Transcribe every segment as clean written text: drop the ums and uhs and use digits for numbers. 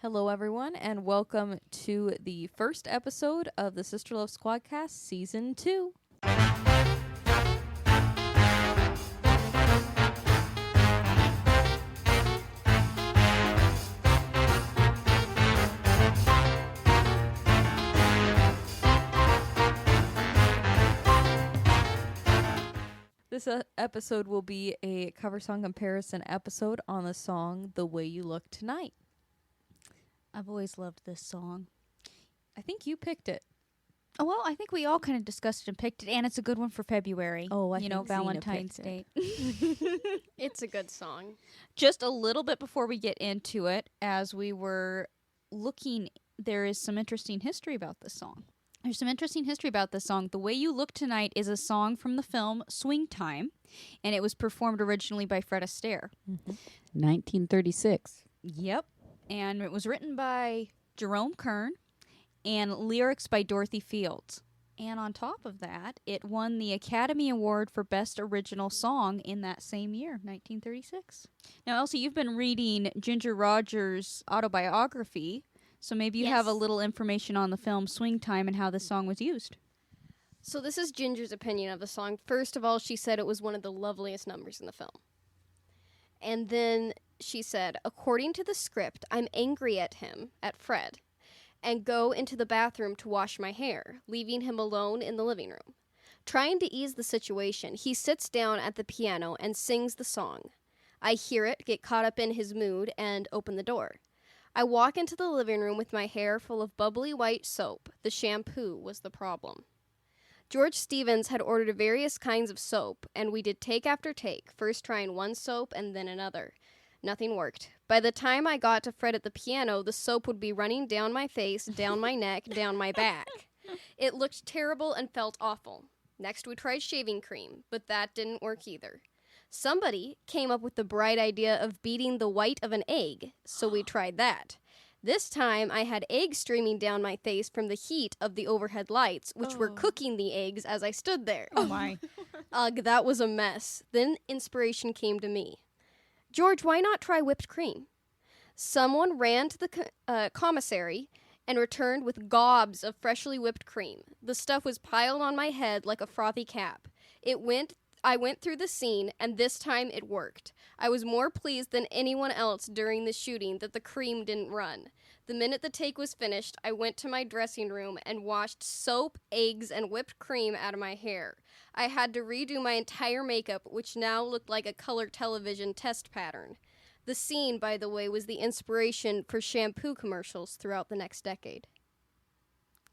Hello, everyone, and welcome to the first episode of the Sister Love Squadcast Season 2. This episode will be a cover song comparison episode on the song The Way You Look Tonight. I've always loved this song. I think you picked it. Oh, well, I think we all kind of discussed it and picked it, and it's a good one for February. Oh, I you know, think Zena Valentine's picked Day. It's a good song. Just a little bit before we get into it, as we were looking, there is some interesting history about this song. There's some interesting history about this song. The Way You Look Tonight is a song from the film Swing Time, and it was performed originally by Fred Astaire. 1936. Yep. And it was written by Jerome Kern and lyrics by Dorothy Fields. And on top of that, it won the Academy Award for Best Original Song in that same year, 1936. Now, Elsie, you've been reading Ginger Rogers' autobiography, so maybe you have a Yes. little information on the film Swing Time and how this song was used. So this is Ginger's opinion of the song. First of all, she said it was one of the loveliest numbers in the film. And then she said, according to the script, I'm angry at him, at Fred, and go into the bathroom to wash my hair, leaving him alone in the living room. Trying to ease the situation, he sits down at the piano and sings the song. I hear it, get caught up in his mood, and open the door. I walk into the living room with my hair full of bubbly white soap. The shampoo was the problem. George Stevens had ordered various kinds of soap, and we did take after take, first trying one soap and then another. Nothing worked. By the time I got to Fred at the piano, the soap would be running down my face, down my neck, down my back. It looked terrible and felt awful. Next we tried shaving cream, but that didn't work either. Somebody came up with the bright idea of beating the white of an egg, so we tried that. This time, I had eggs streaming down my face from the heat of the overhead lights, which were cooking the eggs as I stood there. Oh, my. Ugh, that was a mess. Then inspiration came to me. George, why not try whipped cream? Someone ran to the commissary and returned with gobs of freshly whipped cream. The stuff was piled on my head like a frothy cap. I went through the scene, and this time it worked. I was more pleased than anyone else during the shooting that the cream didn't run. The minute the take was finished, I went to my dressing room and washed soap, eggs, and whipped cream out of my hair. I had to redo my entire makeup, which now looked like a color television test pattern. The scene, by the way, was the inspiration for shampoo commercials throughout the next decade.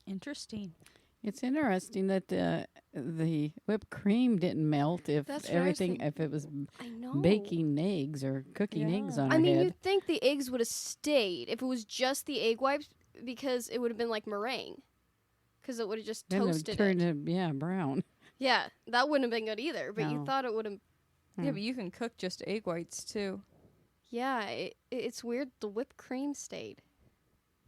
Interesting. It's interesting that the whipped cream didn't melt if That's what I was everything, thinking. if it was I know. baking eggs or cooking eggs on I her mean, head. you'd think the eggs would have stayed if it was just the egg whites, because it would have been like meringue. Because it would have just Then it toasted turned it. brown. Yeah, that wouldn't have been good either, but you No. thought it would have. Yeah, but you can cook just egg whites, too. Yeah, it's weird the whipped cream stayed.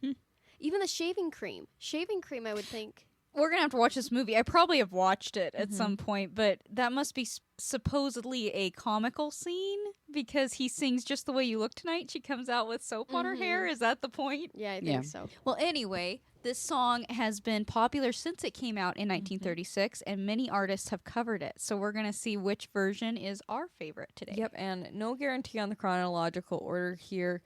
Hmm. Even the shaving cream. Shaving cream, I would think. We're going to have to watch this movie. I probably have watched it at Mhm. some point, but that must be supposedly a comical scene because he sings Just the Way You Look Tonight. She comes out with soap on her hair. Is that the point? Yeah, I think Yeah. so. Well, anyway, this song has been popular since it came out in 1936, and many artists have covered it. So we're going to see which version is our favorite today. Yep, and no guarantee on the chronological order here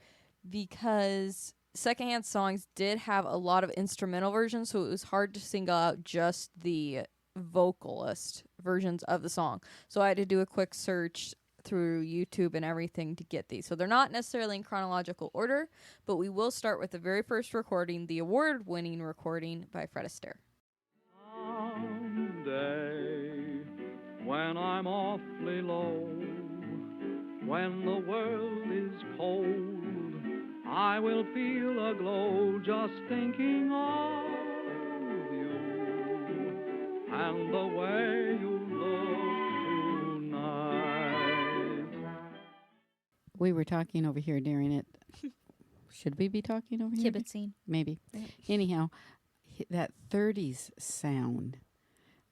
because secondhand songs did have a lot of instrumental versions, so it was hard to single out just the vocalist versions of the song. So I had to do a quick search through YouTube and everything to get these. So they're not necessarily in chronological order, but we will start with the very first recording, the award-winning recording by Fred Astaire. Someday, when I'm awfully low, when the world is cold, I will feel a glow just thinking of you and the way you look tonight. We were talking over here during it. Should we be talking over here? Kibitzing. Maybe. Yep. Anyhow, that 30s sound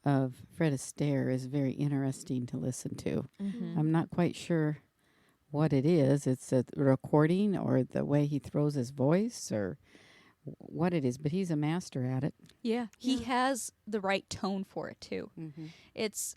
of Fred Astaire is very interesting to listen to. Mm-hmm. I'm not quite sure what it is. It's a recording or the way he throws his voice or what it is, but he's a master at it. Yeah. He Yeah. has the right tone for it too. Mm-hmm.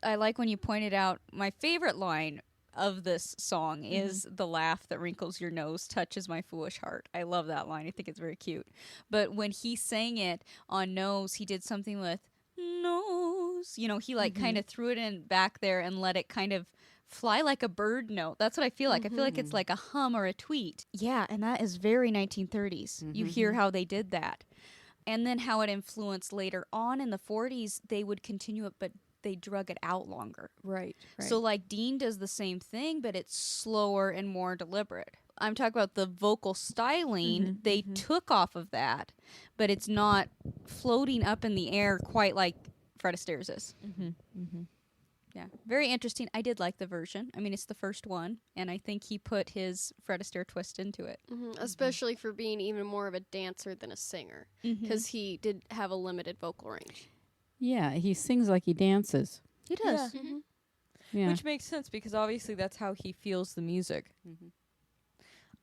I like when you pointed out my favorite line of this song is the laugh that wrinkles your nose touches my foolish heart. I love that line. I think it's very cute. But when he sang it on nose, he did something with nose. You know, he like kind of threw it in back there and let it kind of fly like a bird note. That's what I feel like. I feel like it's like a hum or a tweet. Yeah, and that is very 1930s. You hear how they did that. And then how it influenced later on in the 40s, they would continue it, but they drug it out longer. Right. So like Dean does the same thing, but it's slower and more deliberate. I'm talking about the vocal styling. They took off of that, but it's not floating up in the air quite like Fred Astaire's is. Yeah, very interesting. I did like the version. I mean, it's the first one, and I think he put his Fred Astaire twist into it. Especially for being even more of a dancer than a singer, because he did have a limited vocal range. Yeah, he sings like he dances. He does. Mhm. Yeah. Which makes sense because obviously that's how he feels the music.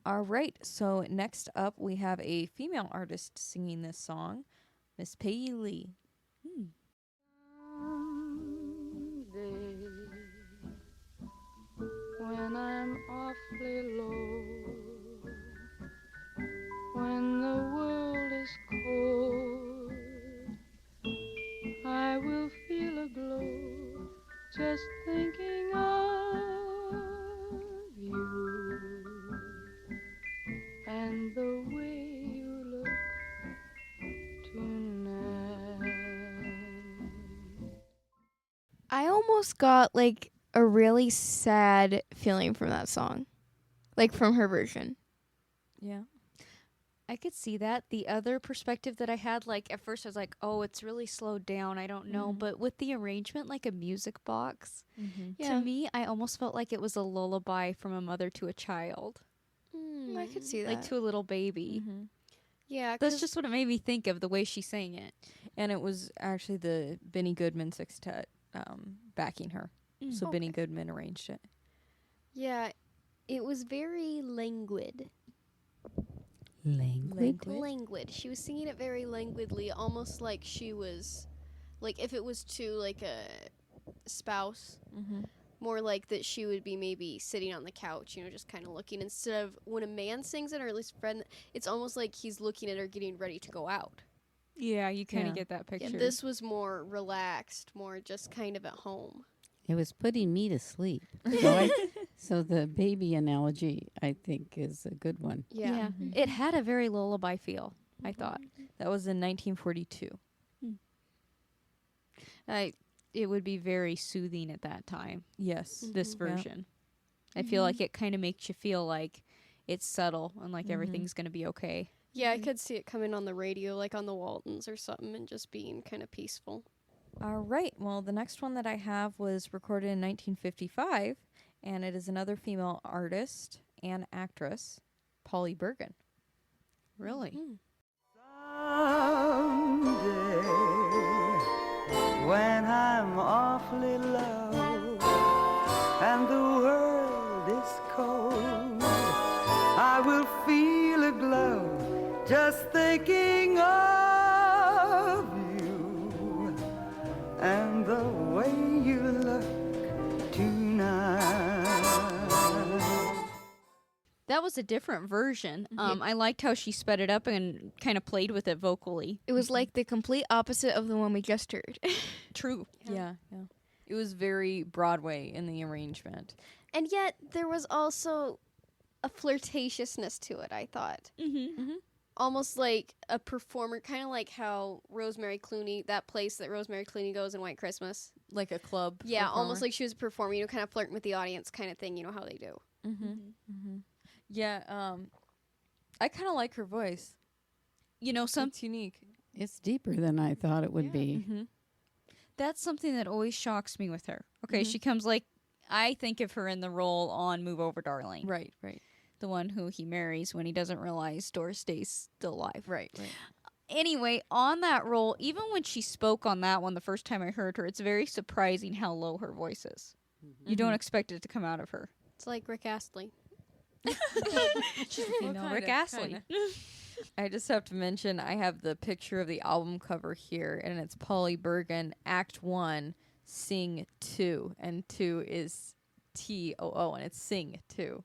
All right. So next up, we have a female artist singing this song, Miss Peggy Lee. When I'm awfully low, when the world is cold, I will feel a glow just thinking of you and the way you look tonight. I almost got like a really sad feeling from that song, like from her version. Yeah. I could see that. The other perspective that I had, like at first I was like, oh, it's really slowed down. I don't know. But with the arrangement, like a music box, to me, I almost felt like it was a lullaby from a mother to a child, I could see that. like to a little baby. Yeah, That's just what it made me think of, the way she sang it. And it was actually the Benny Goodman sextet backing her. So Benny Goodman arranged it. yeah, it was very languid. Languid. She was singing it very languidly, almost like she was, like if it was to like a spouse, more like that she would be maybe sitting on the couch, just kind of looking, instead of when a man sings it, or at least Fred, it's almost like he's looking at her getting ready to go out. Yeah, you kind of Yeah. get that picture. Yeah, this was more relaxed, more just kind of at home. It was putting me to sleep. So the baby analogy, I think, is a good one. Yeah. It had a very lullaby feel, I thought. That was in 1942. It would be very soothing at that time, Yes. this Yeah. version. I feel like it kind of makes you feel like it's subtle and like everything's going to be okay. Yeah, I could see it coming on the radio, like on the Waltons or something, and just being kind of peaceful. All right. Well, the next one that I have was recorded in 1955, and it is another female artist and actress, Polly Bergen. Really? Someday, when I'm awfully low and the world is cold, I will feel a glow just thinking of you and the way you look tonight. That was a different version. I liked how she sped it up and kind of played with it vocally. It was like the complete opposite of the one we just heard. True. Yeah. It was very Broadway in the arrangement. And yet, there was also a flirtatiousness to it, I thought. Almost like a performer, kind of like how Rosemary Clooney, that place that Rosemary Clooney goes in White Christmas. Like a club. Yeah, almost like she was a performer, kind of flirting with the audience kind of thing, how they do. Yeah, I kind of like her voice. Some It's unique. It's deeper than I thought it would be. that's something that always shocks me with her. Okay, she comes like, I think of her in the role on Move Over Darling. Right. The one who he marries when he doesn't realize Doris Day's still alive. Right. Anyway, on that role, even when she spoke on that one the first time I heard her, it's very surprising how low her voice is. You don't expect it to come out of her. It's like Rick Astley. She's a female Rick kinda, Astley. I just have to mention I have the picture of the album cover here, and it's Polly Bergen, Act 1, Sing 2. And 2 is TOO, and it's Sing 2.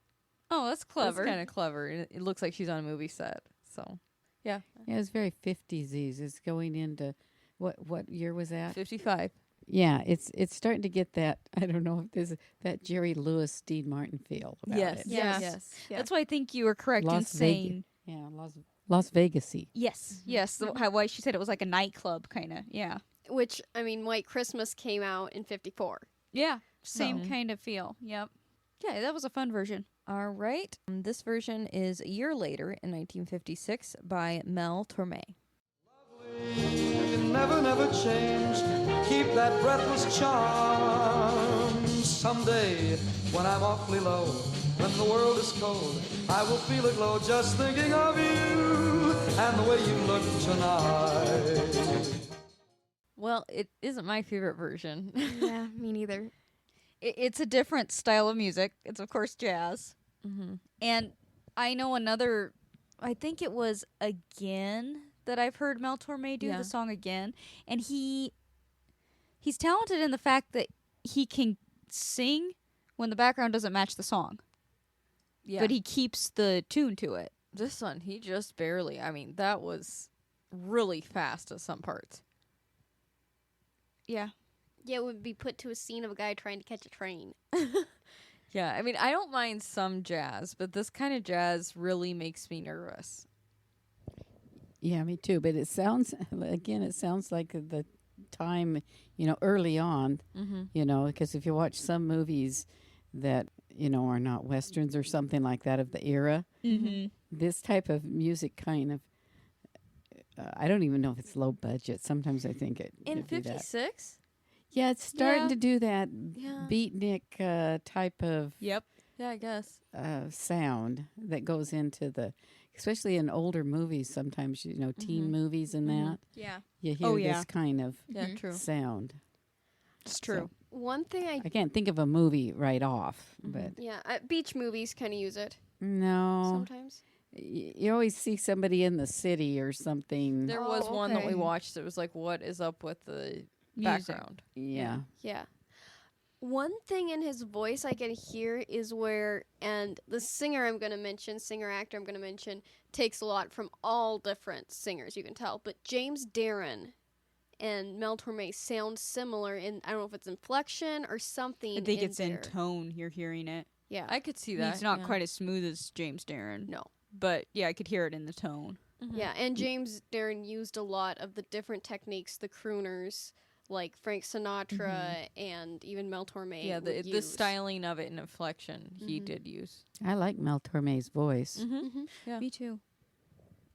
Oh, that's clever. It's kind of clever. And it looks like she's on a movie set. So, yeah. Yeah, it's very 50s. It's going into what year was that? 55. Yeah, it's starting to get that. I don't know if there's that Jerry Lewis, Dean Martin feel about Yes. it. Yes. Yes. Yeah. That's why I think you were correct in Las saying Vegas. Yeah, Las Vegas-y. yes, yes. Why she said it was like a nightclub kind of. Yeah, Which, I mean, White Christmas came out in 54. yeah. Same So- kind of feel. Yep. Yeah, that was a fun version. All right. This version is a year later in 1956 by Mel Torme. You can never, never change. Keep that breathless charm. Someday, when I'm awfully low, when the world is cold, I will feel a glow just thinking of you and the way you look tonight. Well, it isn't my favorite version. Yeah, me neither. It's a different style of music. It's of course jazz. Mm-hmm. And I know another. I think it was Again that I've heard Mel Torme do Yeah. the song Again, and he's talented in the fact that he can sing when the background doesn't match the song, Yeah. but he keeps the tune to it. This one, he just barely. I mean, that was really fast at some parts. Yeah. Yeah, it would be put to a scene of a guy trying to catch a train. Yeah, I mean, I don't mind some jazz, but this kind of jazz really makes me nervous. Yeah, me too. But it sounds like the time, early on, Mm-hmm. because if you watch some movies that, are not Westerns or something like that of the era, Mm-hmm. this type of music kind of, I don't even know if it's low budget. Sometimes I think it In it'd be that. 56? Yeah, it's starting Yeah. to do that Yeah. beatnik type of Yep. Yeah, I guess. sound that goes into especially in older movies. Sometimes teen Mhm. movies and Mhm. that Yeah. you hear Oh, yeah. this kind of Yeah, Mhm. true. sound. It's true. One thing I can't think of a movie right off, Mhm. but yeah, beach movies kind of use it no, sometimes. you always see somebody in the city or something. There Oh, was one that we okay. watched that was like, what is up with the Music. background? Yeah, Yeah. One thing in his voice I can hear is where, and the singer actor I'm going to mention, takes a lot from all different singers, you can tell. But James Darren and Mel Torme sound similar in, I don't know if it's inflection or something. I think it's there. in tone. You're hearing it. Yeah. I could see that. It's not yeah. quite as smooth as James Darren. No. But yeah, I could hear it in the tone. Mhm. Yeah, and James Darren used a lot of the different techniques the crooners, like Frank Sinatra and even Mel Torme, Yeah, would the use. styling of it and inflection he Mhm. did use. I like Mel Torme's voice. Mm-hmm. Yeah. Me too.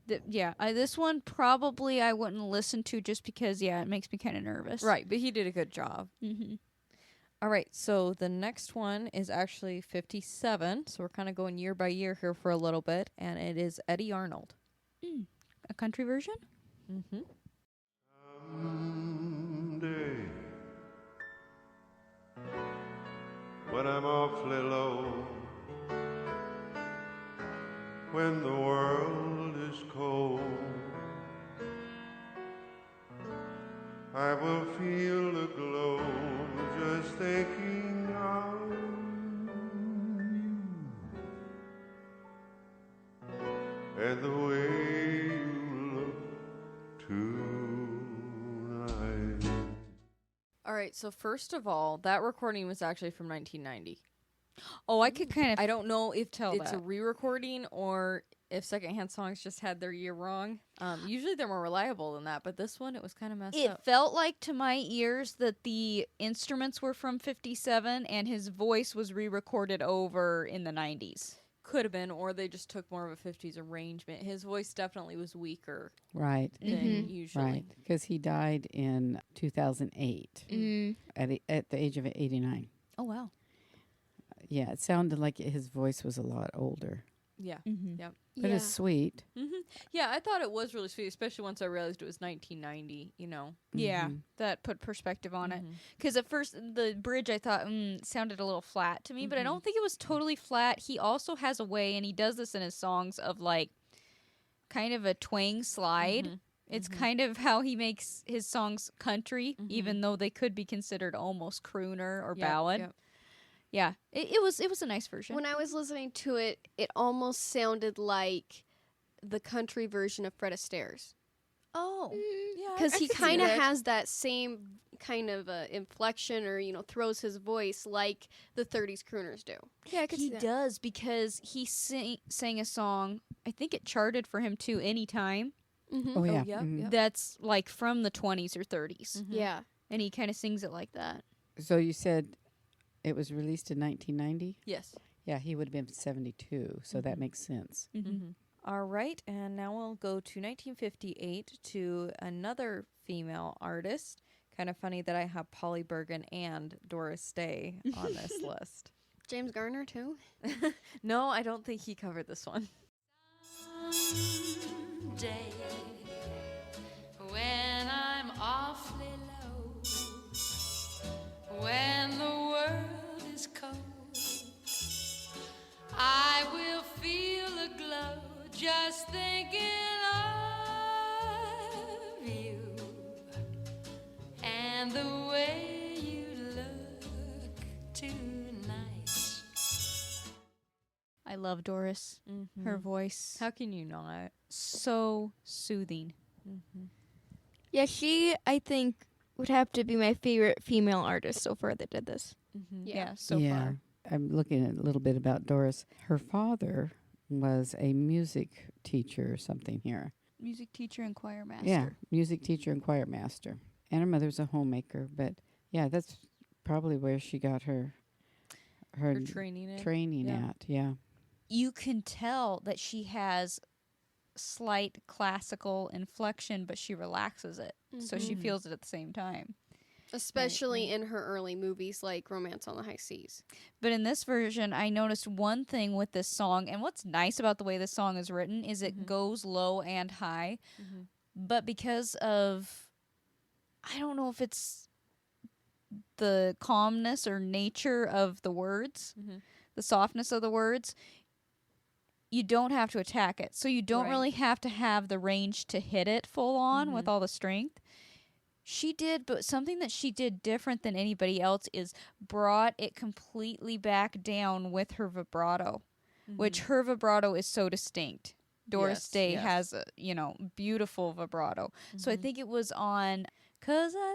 This one probably I wouldn't listen to just because, it makes me kind of nervous. Right, but he did a good job. Mm-hmm. All right, so the next one is actually 57. So we're kind of going year by year here for a little bit, and it is Eddie Arnold. A country version? Mm-hmm. Someday, when I'm awfully low, when the world is cold, I will feel a glow just thinking of you and the way you look tonight. All right, so first of all, that recording was actually from 1990. Oh, I could kind of. I don't know if tell it's a that. re-recording or if Secondhand Songs just had their year wrong. Usually they're more reliable than that, but this one, it was kind of messed It up. felt like to my ears that the instruments were from 57 and his voice was re-recorded over in the 90s. Could have been, or they just took more of a 50s arrangement. His voice definitely was weaker Right, than usually. right, because he died in 2008 Mm. at the age of 89. Oh, wow. Yeah, it sounded like his voice was a lot older. Yeah. Mm-hmm. Yep. But it's sweet. Yeah, I thought it was really sweet, especially once I realized it was 1990, you know. Yeah, Mhm. that put perspective on it. Mhm. Because at first, the bridge I thought sounded a little flat to me, but I Mhm. don't think it was totally flat. He also has a way, and he does this in his songs, of like kind of a twang slide. Mhm. It's Mhm. kind of how he makes his songs country, Mhm. even though they could be considered almost crooner or Yep, ballad. yep. Yeah, it was a nice version. When I was listening to it, it almost sounded like the country version of Fred Astaire's. Oh, Yeah, Because I he could see kind of that. has that same kind of inflection, or throws his voice like the 30s crooners do. Yeah, I could he see that. does, because he sang a song. I think it charted for him too. Anytime. Mm-hmm. Oh, yeah. yep, Mhm. yep. That's like from the 20s or 30s, Mhm. Yeah. and he kind of sings it like that. So you said it was released in 1990? Yes. Yeah, he would have been 72, so that makes sense. Mm-hmm. All right, and now we'll go to 1958 to another female artist. Kind of funny that I have Polly Bergen and Doris Day on this list. James Garner, too. No, I don't think he covered this one. Day when I'm awfully low, when the world is cold, I will feel a glow just thinking of you and the way you look tonight. I love Doris. Her voice, How can you not? so soothing. Yeah, she, I think, would have to be my favorite female artist so far that did this. Yeah, so yeah. far. I'm looking at a little bit about Doris. Her father was a music teacher or something here. Music teacher and choir master. Yeah, music teacher and choir master. And her mother's a homemaker, but yeah, that's probably where she got her Her training in. training Yeah. at. Yeah. You can tell that she has slight classical inflection, but she relaxes it, so she Mhm. feels it at the same time. Especially in her early movies like Romance on the High Seas. But in this version, I noticed one thing with this song, and what's nice about the way this song is written is it goes low and high, but because of, I don't know if it's the calmness or nature of the words, the softness of the words, you don't have to attack it. So you don't Right. really have to have the range to hit it full on with all the strength. She did, but something that she did different than anybody else is brought it completely back down with her vibrato, which her vibrato is so distinct. Doris Yes, Day yes. has a, beautiful vibrato. So I think it was on "'Cause I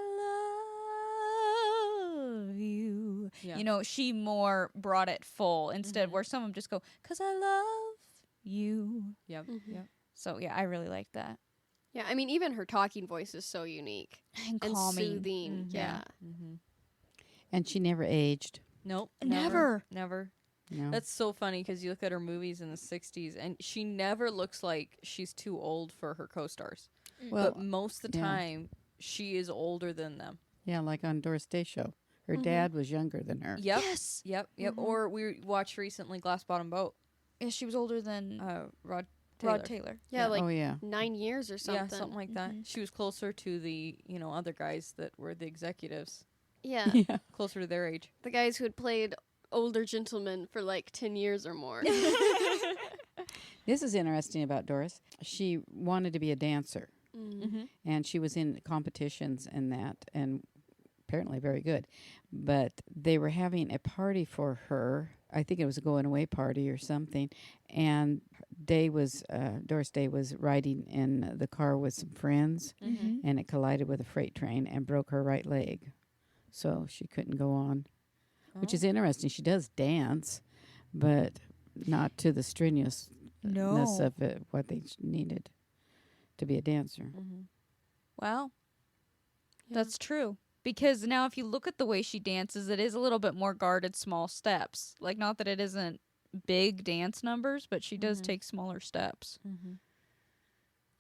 Love You." Yeah. She more brought it full instead where some of them just go, "'Cause I love you." Yep. Yep. So yeah, I really like that. Yeah, I mean, even her talking voice is so unique And and calming. soothing. Yeah. And she never aged. Nope. Never. Never. No. That's so funny because you look at her movies in the 60s and she never looks like she's too old for her co-stars. Well, But most of the yeah. time, she is older than them. yeah, like on Doris Day show. Her dad was younger than her. Yep. Yes. Yep. Yep. Or we watched recently Glass Bottom Boat. Yeah, she was older than Rod Taylor. Rod Taylor. Yeah, like Oh, yeah. 9 years or something. Yeah, something like that. She was closer to the, other guys that were the executives. Yeah. Yeah. Closer to their age. The guys who had played older gentlemen for like 10 years or more. This is interesting about Doris. She wanted to be a dancer, and she was in competitions and that, and apparently very good. But they were having a party for her. I think it was a going away party or something. And Doris Day was riding in the car with some friends, and it collided with a freight train and broke her right leg. So she couldn't go on, which is interesting. She does dance, but not to the strenuousness of it, what they needed to be a dancer. Wow. That's true. Because now if you look at the way she dances, it is a little bit more guarded small steps. Like, not that it isn't big dance numbers, but she does take smaller steps.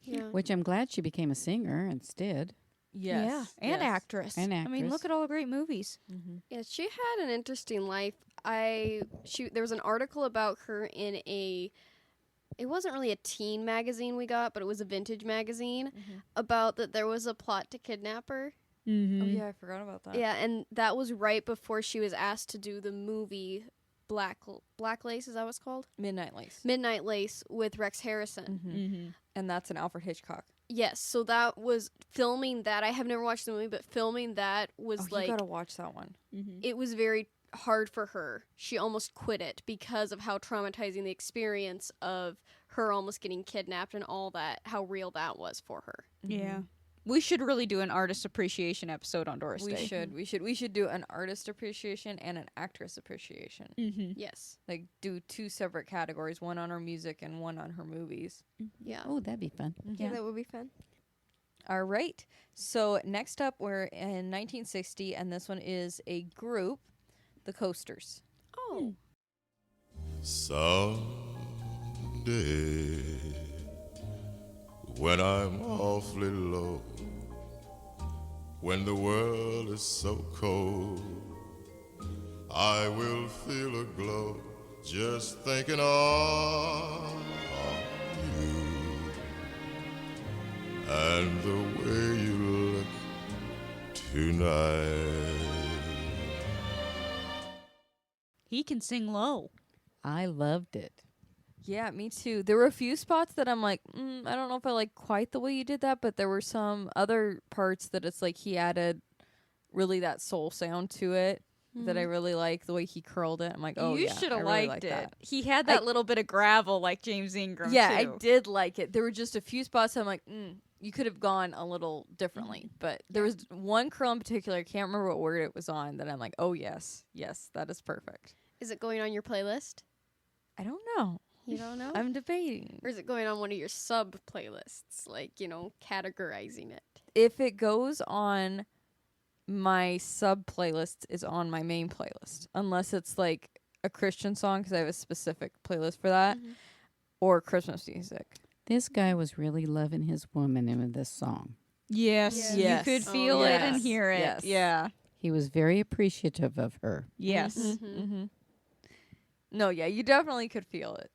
Yeah. Which I'm glad she became a singer instead. Yes. Yeah. And yes. actress. And I mean, actress. look at all the great movies. Yeah, she had an interesting life. There was an article about her in a it wasn't really a teen magazine we got, but it was a vintage magazine Mhm. about that there was a plot to kidnap her. Mm-hmm. Oh yeah, I forgot about that. Yeah, and that was right before she was asked to do the movie Black Lace, is that what it's called? Midnight Lace. Midnight Lace with Rex Harrison. Mhm. Mm-hmm. And that's an Alfred Hitchcock. Yes, so that was filming that. I have never watched the movie, but filming that was Oh, like you gotta watch that one. Mm-hmm. it was very hard for her. She almost quit it because of how traumatizing the experience of her almost getting kidnapped and all that, how real that was for her. Yeah. We should really do an artist appreciation episode on Doris We Day. should. We should do an artist appreciation and an actress appreciation. Mm-hmm. Yes. Like do 2 separate categories, one on her music and one on her movies. Yeah. Oh, that'd be fun. Yeah, that would be fun. All right. So next up, we're in 1960, and this one is a group, the Coasters. Oh. Someday, when I'm awfully low, when the world is so cold, I will feel a glow just thinking of you and the way you look tonight. He can sing low. I loved it. Yeah, me too. There were a few spots that I'm like, I don't know if I like quite the way you did that, but there were some other parts that it's like he added really that soul sound to it that I really like. The way he curled it, I'm like, oh you yeah, should I have really liked like it. that. He had that little bit of gravel like James Ingram. Yeah, too. I did like it. There were just a few spots I'm like, you could have gone a little differently. But there was one curl in particular, I can't remember what word it was on, that I'm like, oh yes, that is perfect. Is it going on your playlist? I don't know. You don't know? I'm debating. Or is it going on one of your sub playlists? Like, categorizing it. If it goes on my sub playlist, is on my main playlist, unless it's like a Christian song because I have a specific playlist for that, or Christmas music. This guy was really loving his woman in this song. Yes. Yes. You could Oh, feel it and yes. hear it. Yes. Yeah. He was very appreciative of her. Yes. Mm-hmm. No, yeah, you definitely could feel it.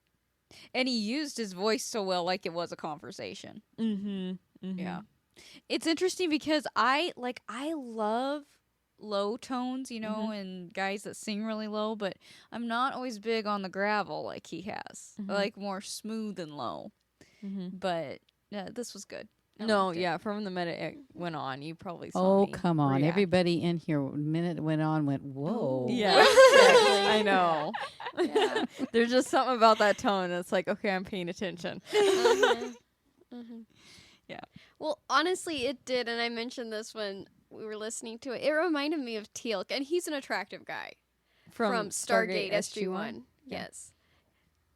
And he used his voice so well like it was a conversation. Mm-hmm. Yeah. It's interesting because I love low tones, and guys that sing really low, but I'm not always big on the gravel like he has. I like more smooth and low. Mm-hmm. But this was good. I No, liked it. yeah, from the minute it went on, you probably saw Oh, me come on. react. Everybody in here, the minute it went on, went, whoa. Yeah, exactly. I know. There's just something about that tone that's like, okay, I'm paying attention. Yeah. Well, honestly, it did, and I mentioned this when we were listening to it. It reminded me of Teal'c, and he's an attractive guy from Stargate SG-1. Yes.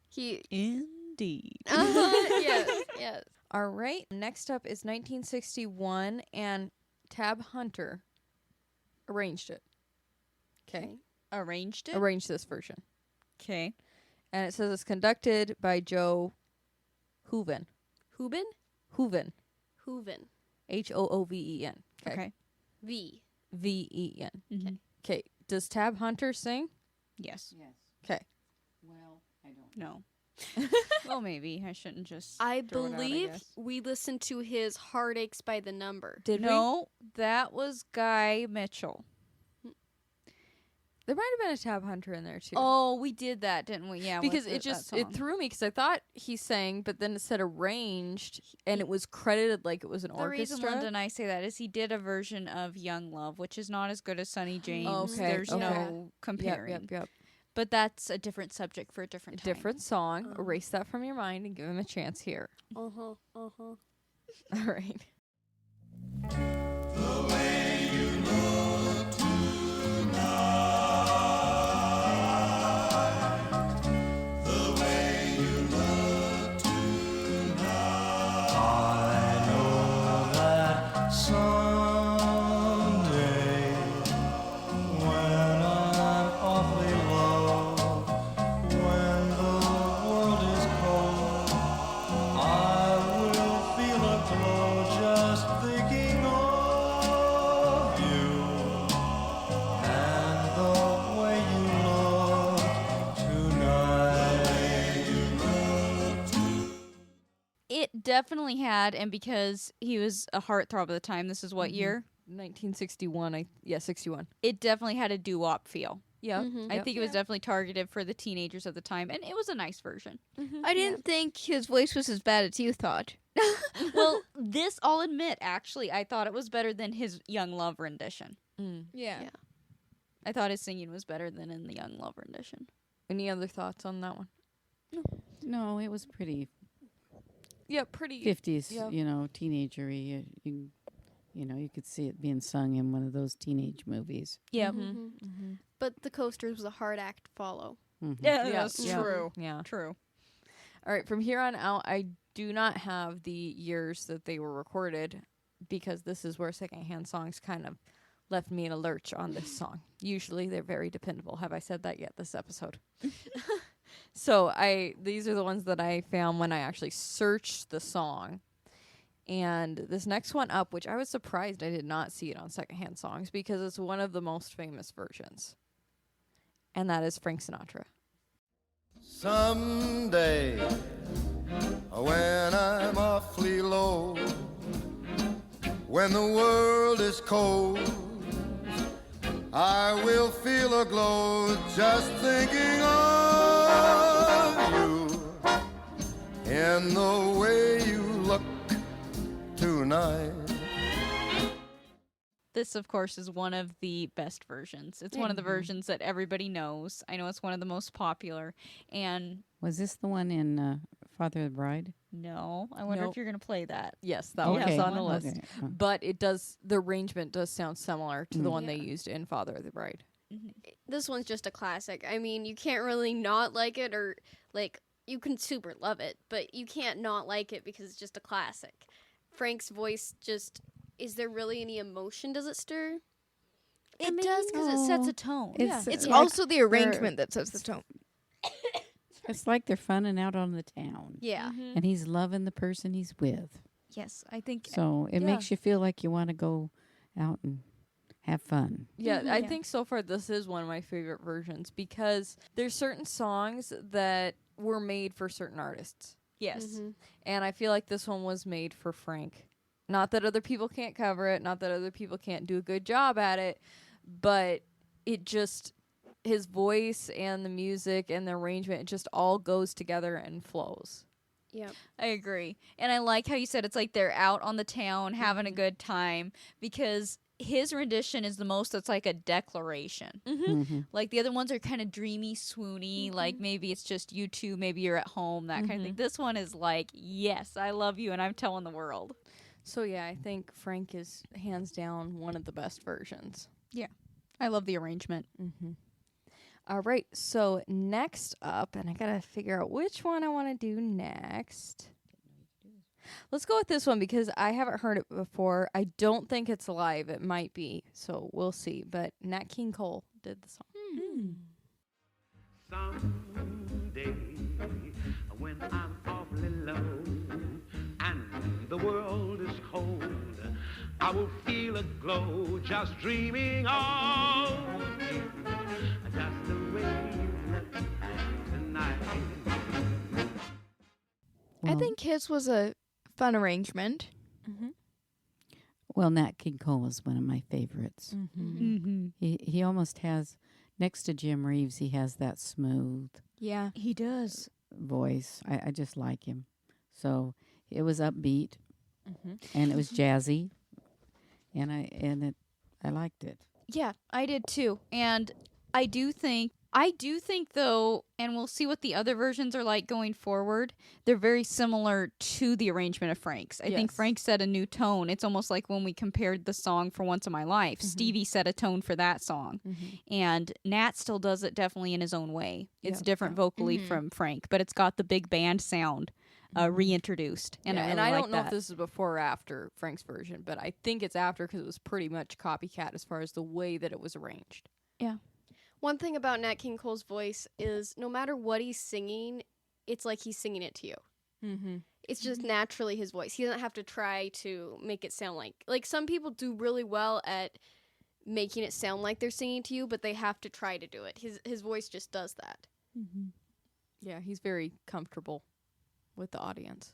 He. Indeed. Yes, yes. All right. Next up is 1961, and Tab Hunter arranged it. Okay. Arranged it. Arranged this version. Okay. And it says it's conducted by Joe Hooven. Hooven? Hooven. Hooven. Hooven. Okay. V. Ven. Mm-hmm. Okay. Does Tab Hunter sing? Yes. Yes. Okay. Well, I don't No. Well, maybe I shouldn't just. I Throw it out, I believe guess. we listened to his Heartaches by the Number. Did we? No, that was Guy Mitchell. There might have been a Tab Hunter in there too. Oh, we did that, didn't we? Yeah. because with it that just song. it threw me because I thought he sang, but then it said arranged, and it was credited like it was an The reason orchestra. Linda and I say that is he did a version of Young Love, which is not as good as Sonny James. Okay, There's okay. no comparing. Yep. But that's a different subject for a different time. Different song. Erase that from your mind and give him a chance here. Uh-huh. Uh-huh. All right. I know that someday, when I'm awfully low, when the world is cold, I will feel a glow just thinking of definitely had, and because he was a heartthrob at the time, this is what year? 1961. 61. It definitely had a doo-wop feel. Yeah. I think it was definitely targeted for the teenagers at the time, and it was a nice version. I didn't think his voice was as bad as you thought. Well, this, I'll admit, actually, I thought it was better than his Young Love rendition. Yeah. Yeah. I thought his singing was better than in the Young Love rendition. Any other thoughts on that one? No, it was pretty Yeah, pretty. 50s, yeah. teenagery. You could see it being sung in one of those teenage movies. Yeah. But the Coasters was a hard act to follow. Yeah, Yeah, that's yeah. true. Yeah. True. All right, from here on out, I do not have the years that they were recorded because this is where secondhand songs kind of left me in a lurch on this song. Usually they're very dependable. Have I said that yet this episode? So these are the ones that I found when I actually searched the song. And this next one up, which I was surprised I did not see it on secondhand songs because it's one of the most famous versions. And that is Frank Sinatra. Someday, when I'm awfully low, when the world is cold, I will feel a glow just thinking of you in the way you look tonight. This, of course, is one of the best versions. It's one of the versions that everybody knows. I know it's one of the most popular. And Was this the one in Father of the Bride? no, I wonder Nope. if you're going to play that. Yes, that Okay. one's on the list. Okay. But the arrangement does sound similar to the one they used in Father of the Bride. This one's just a classic. I mean, you can't really not like it, or like you can super love it, but you can't not like it because it's just a classic. Frank's voice just, is there really any emotion? Does it stir? It does because it sets a tone. It's like also the arrangement that sets the tone. It's like they're funning out on the town. Yeah. And he's loving the person he's with. Yes, I think. So it makes you feel like you want to go out and have fun. Yeah, I think so far this is one of my favorite versions because there's certain songs that were made for certain artists. Yes. And I feel like this one was made for Frank. Not that other people can't cover it, not that other people can't do a good job at it, but it just, his voice and the music and the arrangement, it just all goes together and flows. Yep. I agree. And I like how you said it's like they're out on the town having a good time because his rendition is the most that's like a declaration. Like the other ones are kind of dreamy, swoony, like maybe it's just you two, maybe you're at home, that kind of thing. This one is like, yes, I love you and I'm telling the world. So yeah, I think Frank is hands down one of the best versions. I love the arrangement. All right, so next up, and I gotta figure out which one I want to do next. Let's go with this one because I haven't heard it before. I don't think it's live. It might be, so we'll see. But Nat King Cole did the song. Someday, when I'm awfully low and the world is cold, I will feel a glow just dreaming of you, just the way you look tonight. I think his was a fun arrangement. Well, Nat King Cole is one of my favorites. He almost has, next to Jim Reeves, he has that smooth Yeah. He does. voice. I just like him. So it was upbeat, and it was jazzy, and I liked it. Yeah, I did too. And I do think though, and we'll see what the other versions are like going forward, they're very similar to the arrangement of Frank's. I think Yes. Frank set a new tone. It's almost like when we compared the song for Once in My Life. Stevie set a tone for that song. And Nat still does it definitely in his own way. It's Yeah. different vocally from Frank, but it's got the big band sound reintroduced. And And, I, really I like don't know if that. this is before or after Frank's version, but I think it's after because it was pretty much copycat as far as the way that it was arranged. One thing about Nat King Cole's voice is no matter what he's singing, it's like he's singing it to you. It's just naturally his voice. He doesn't have to try to make it sound like some people do really well at making it sound like they're singing to you, but they have to try to do it. His voice just does that. Yeah, he's very comfortable with the audience.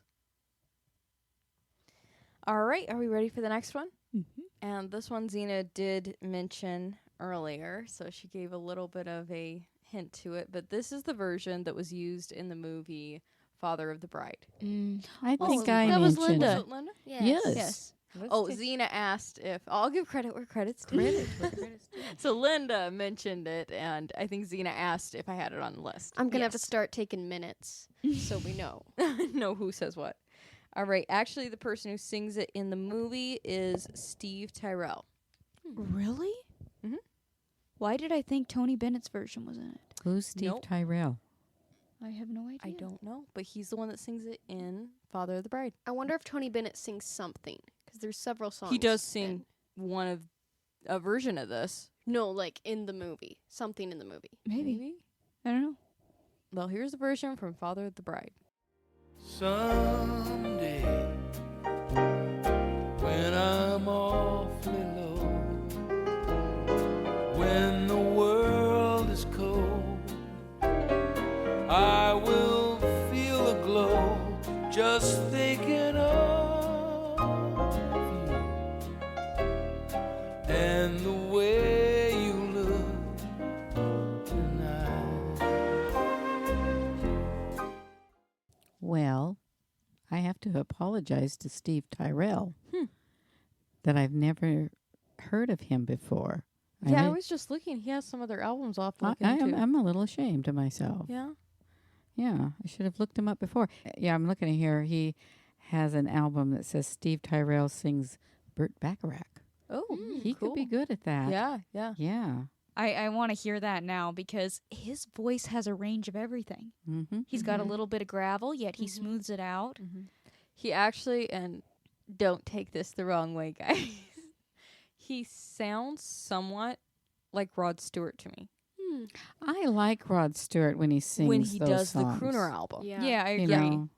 All right, are we ready for the next one? Mm-hmm. And this one Xena did mention earlier, so she gave a little bit of a hint to it. But this is the version that was used in the movie Father of the Bride. I Oh, think I that was mentioned Linda. it. Linda? Yes. Yes. Oh, Xena asked if I'll give credit where credit's due. So Linda mentioned it, and I think Xena asked if I had it on the list. I'm gonna have to start taking minutes so we know. Know who says what. All right. Actually, the person who sings it in the movie is Steve Tyrell. Really? Mhm. Why did I think Tony Bennett's version was in it? Who's Steve Nope. Tyrell? I have no idea. I don't know, but he's the one that sings it in Father of the Bride. I wonder if Tony Bennett sings something because there's several songs. He does sing one of a version of this. No, like in the movie, something in the movie. Maybe. I don't know. Well, here's the version from Father of the Bride. Someday, when I'm awfully low, when the world is cold, I will feel a glow just thinking of you and the way you look tonight. Well, I have to apologize to Steve Tyrell that I've never heard of him before. Yeah, I was just looking. He has some other albums off. I'm a little ashamed of myself. Yeah. Yeah, I should have looked him up before. Yeah, I'm looking at here. He has an album that says Steve Tyrell sings Burt Bacharach. Oh, He could be good at that. Yeah, yeah. Yeah. I want to hear that now because his voice has a range of everything. Mm-hmm. He's got a little bit of gravel, yet he smooths it out. He actually, and don't take this the wrong way, guys. He sounds somewhat like Rod Stewart to me I like Rod Stewart when he sings when he those does songs. the crooner album. Yeah, I You agree. know,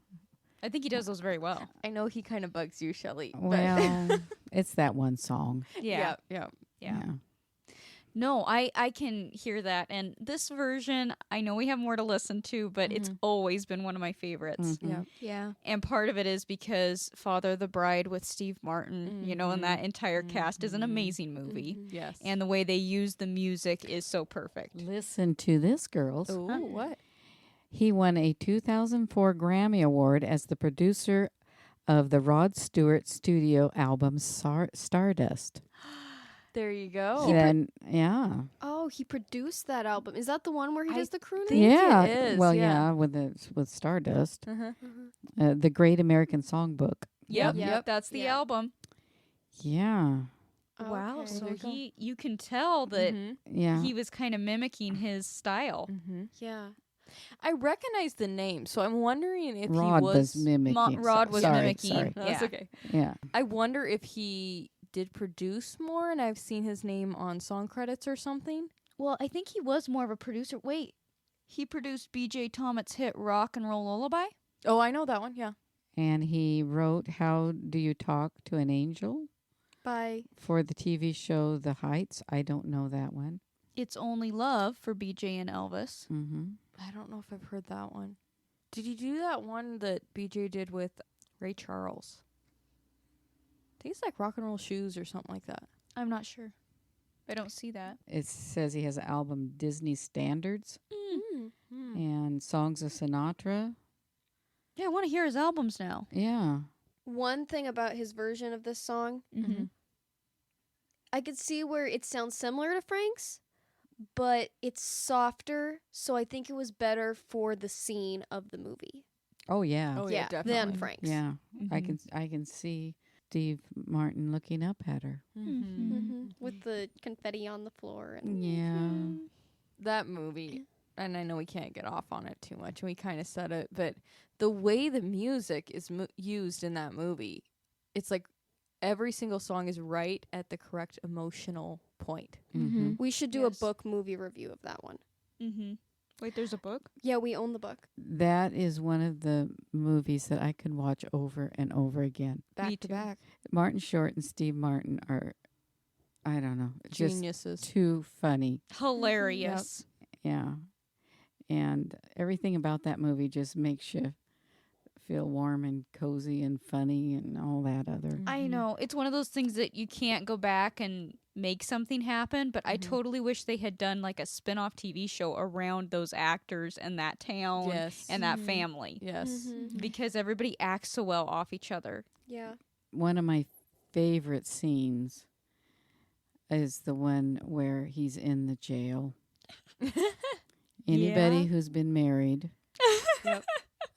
I think he does those very well. I know he kind of bugs you, Shelley. but- well, it's that one song. Yeah. yeah. Yeah. No, I can hear that. And this version, I know we have more to listen to, but it's always been one of my favorites. Yeah. Yeah. And part of it is because Father of the Bride with Steve Martin, you know, and that entire cast is an amazing movie. Yes. And the way they use the music is so perfect. Listen to this, girls. Oh, what? He won a 2004 Grammy Award as the producer of the Rod Stewart studio album Stardust. There you go. Then, yeah. Oh, he produced that album. Is that the one where he does the crooner? think Yeah. it is, Well, yeah. yeah, with Stardust. Uh-huh. The Great American Songbook. Yep, that's the album. Yeah. Wow, Okay. so you can tell that Yeah. he was kind of mimicking his style. Yeah. I recognize the name, so I'm wondering if Rod he was mimicking. Rod was sorry, mimicking. Sorry. No, that's Yeah. okay. Yeah. I wonder if he did produce more, and I've seen his name on song credits or something. Well, I think he was more of a producer. Wait, he produced B.J. Thomas's hit "Rock and Roll Lullaby." Oh, I know that one. Yeah. And he wrote How Do You Talk to an Angel By for the TV show The Heights. I don't know that one. "It's Only Love" for B.J. and Elvis. Mm-hmm. I don't know if I've heard that one. Did he do that one that BJ did with Ray Charles? I think it's like Rock and Roll Shoes or something like that. I'm not sure. I don't see that. It says he has an album Disney Standards and Songs of Sinatra. Yeah, I want to hear his albums now. Yeah. one thing about his version of this song, I could see where it sounds similar to Frank's, but it's softer, so I think it was better for the scene of the movie. Oh yeah. Oh, yeah, definitely. than Frank's. Yeah. I can see Steve Martin looking up at her. With the confetti on the floor. And Yeah. That movie, and I know we can't get off on it too much, and we kind of said it, but the way the music is used in that movie, it's like every single song is right at the correct emotional point. We should do a book movie review of that one. Wait, there's a book? Yeah, we own the book. That is one of the movies that I could watch over and over again. Back to back. Martin Short and Steve Martin are, I don't know, Geniuses. just too funny. Hilarious. Yeah. And everything about that movie just makes you feel warm and cozy and funny and all that other. I know. It's one of those things that you can't go back and make something happen, but I totally wish they had done like a spin-off TV show around those actors and that town Yes. and that family. Yes. Because everybody acts so well off each other. Yeah. One of my favorite scenes is the one where he's in the jail. Anybody Yeah. who's been married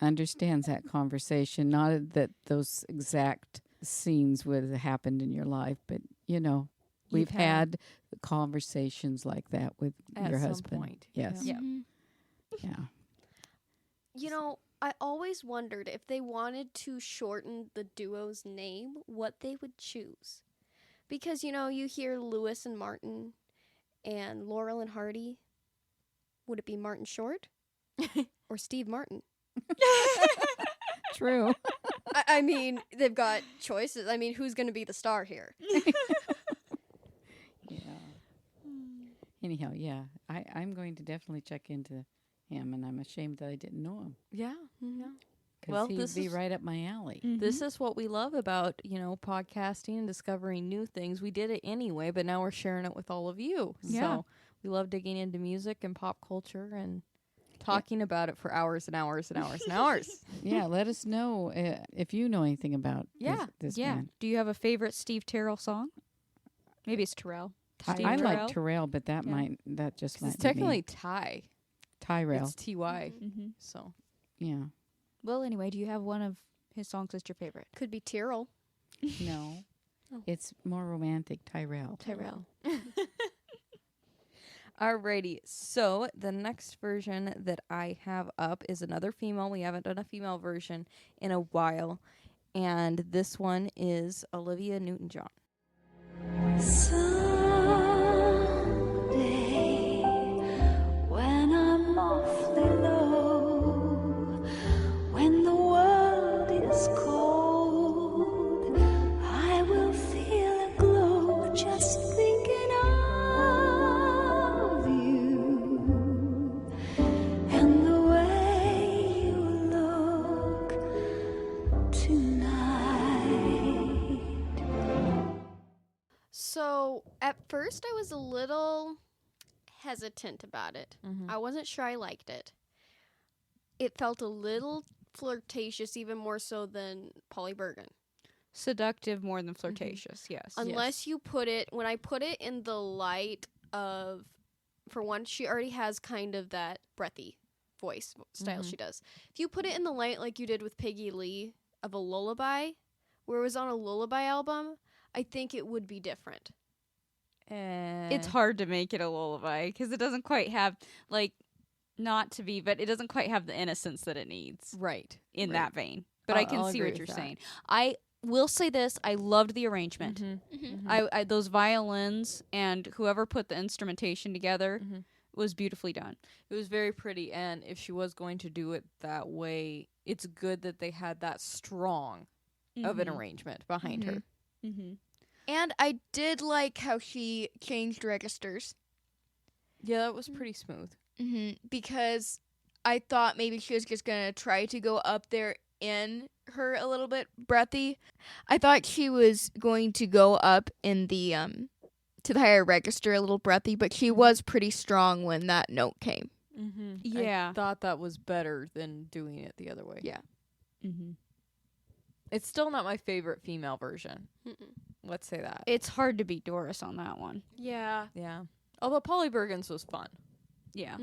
understands that conversation. Not that those exact scenes would have happened in your life, but you know, we've You've had conversations like that with At your some husband. point, Yes. yeah. Yeah. You know, I always wondered if they wanted to shorten the duo's name, what they would choose. Because, you know, you hear Lewis and Martin and Laurel and Hardy. Would it be Martin Short or Steve Martin? True. I mean, they've got choices. I mean, who's going to be the star here? Yeah. Anyhow, yeah, I'm going to definitely check into him, and I'm ashamed that I didn't know him. Yeah. Yeah. Because Well, he'd this be is- right up my alley. This is what we love about, podcasting and discovering new things. We did it anyway, but now we're sharing it with all of you. Yeah. So we love digging into music and pop culture and talking about it for hours and hours and hours and hours. Yeah, let us know if you know anything about Yeah, this Yeah. man. Do you have a favorite Steve Terrell song? Maybe it's Terrell. Steve I like Terrell? Terrell, but that Yeah. that just might It's be me. technically Ty. Tyrell. It's Ty. Mm-hmm. So Yeah. Well, anyway, do you have one of his songs that's your favorite? Could be Tyrrell. No. Oh. It's more romantic, Tyrell. Tyrell. Alrighty, so the next version that I have up is another female. We haven't done a female version in a while, and this one is Olivia Newton-John. Someday, when I'm awfully low, when the world is cold, I will feel a glow just thinking of you and the way you look tonight. So at first I was a little hesitant about it. I wasn't sure I liked it. It felt a little flirtatious, even more so than Polly Bergen. Seductive more than flirtatious, yes. Unless you put it, when I put it in the light of, for one, she already has kind of that breathy voice style she does. If you put it in the light like you did with Peggy Lee of a lullaby, where it was on a lullaby album, I think it would be different. It's hard to make it a lullaby because it doesn't quite have, like, not to be, but it doesn't quite have the innocence that it needs. Right. In right. that vein. But I can I'll see agree what with you're that. saying. I will say this. I loved the arrangement. I those violins and whoever put the instrumentation together was beautifully done. It was very pretty, and if she was going to do it that way, it's good that they had that strong of an arrangement behind her. Mm-hmm. And I did like how she changed registers. Yeah, that was pretty smooth. Because I thought maybe she was just going to try to go up there in her a little bit breathy. I thought she was going to go up in the to the higher register a little breathy, but she was pretty strong when that note came. Yeah. I thought that was better than doing it the other way. Yeah. Mm-hmm. It's still not my favorite female version. Let's say that. It's hard to beat Doris on that one. Yeah. Yeah. Although Polly Bergen's was fun. Yeah.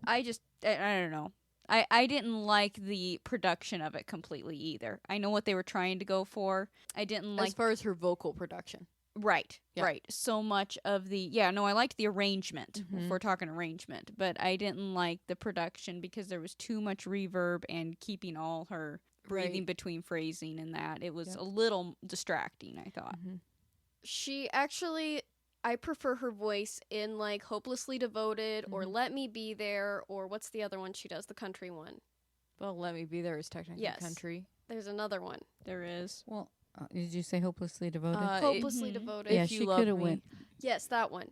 I don't know. I didn't like the production of it completely either. I know what they were trying to go for. I didn't like as far as her vocal production. Right, Yeah. right. So much of the I liked the arrangement. If we're talking arrangement, but I didn't like the production because there was too much reverb and keeping all her breathing Right. between phrasing and that. It was a little distracting, I thought. She actually, I prefer her voice in like Hopelessly Devoted or Let Me Be There, or what's the other one she does, the country one? Well, Let Me Be There is technically Yes. country. There's another one. There is. Well, did you say Hopelessly Devoted? Hopelessly Devoted. yeah, If You she Love could have Me. went. Yes, that one.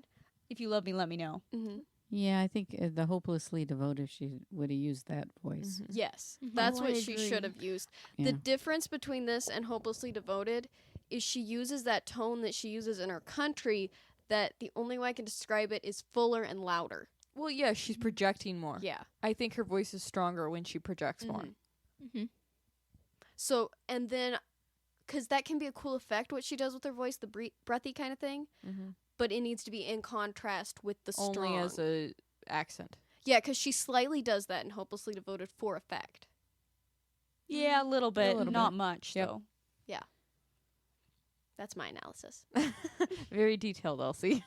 If you love me, let me know. Mm-hmm. Yeah, I think the Hopelessly Devoted, she would have used that voice. Yes, that's Oh, what I she agree. should have used. Yeah. The difference between this and Hopelessly Devoted is she uses that tone that she uses in her country, that the only way I can describe it is fuller and louder. Well, yeah, she's projecting more. Yeah. I think her voice is stronger when she projects more. So, and then, because that can be a cool effect, what she does with her voice, the breathy kind of thing, but it needs to be in contrast with the strong. Only as a accent. Yeah, because she slightly does that in Hopelessly Devoted for effect. Yeah, a little bit. little Not bit. much, Yep. though. Yeah. That's my analysis. Very detailed, Elsie.